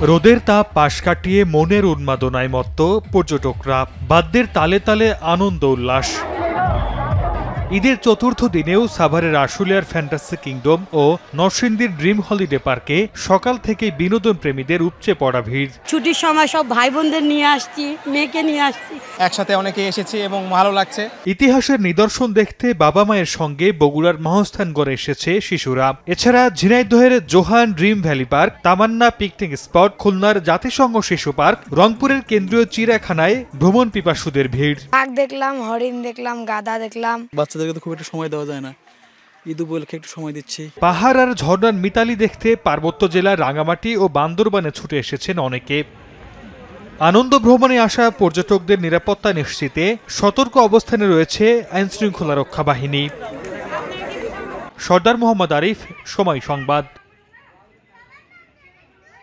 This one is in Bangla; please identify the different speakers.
Speaker 1: রোদের তাপ পাশ কাটিয়ে মনের উন্মাদনায় মত্ত পর্যটকরা, বাদ্যের তালে তালে আনন্দ উল্লাস। ঈদের চতুর্থ দিনেও সাভারের আশুলিয়ার ফ্যান্টাসি কিংডম ও নরসিংদীর ড্রিম হলিডে পার্কে সকাল থেকেই বিনোদন প্রেমীদের উপচে পড়া ভিড়।
Speaker 2: ছুটির সময় সব ভাই বোনদের নিয়ে আসছি, মেয়েকে নিয়ে আসছি,
Speaker 3: একসাথে অনেকে এসেছি এবং ভালো লাগছে।
Speaker 1: ইতিহাসের নিদর্শন দেখতে বাবা মায়ের সঙ্গে বগুড়ার মহাস্থানগড়ে এসেছে শিশুরা। এছাড়া ঝিনাইদহের জোহান ড্রিম ভ্যালি পার্ক, তামান্না পিকনিক স্পট, খুলনার জাতিসংঘ শিশু পার্ক, রংপুরের কেন্দ্রীয় চিড়িয়াখানায় ভ্রমণ পিপাসুদের ভিড়।
Speaker 2: বাঘ দেখলাম, হরিণ দেখলাম, গাধা দেখলাম।
Speaker 4: বাচ্চাদেরকে তো খুব একটা সময় দেওয়া যায় না, ঈদ উপলক্ষে একটু সময় দিচ্ছি।
Speaker 1: পাহাড় আর ঝর্ণার মিতালি দেখতে পার্বত্য জেলার রাঙামাটি ও বান্দরবানে ছুটে এসেছেন অনেকে। আনন্দ ভ্রমণে আসা পর্যটকদের নিরাপত্তা নিশ্চিতে সতর্ক অবস্থানে রয়েছে আইনশৃঙ্খলা রক্ষা বাহিনী। সর্দার মোহাম্মদ আরিফ, সময় সংবাদ।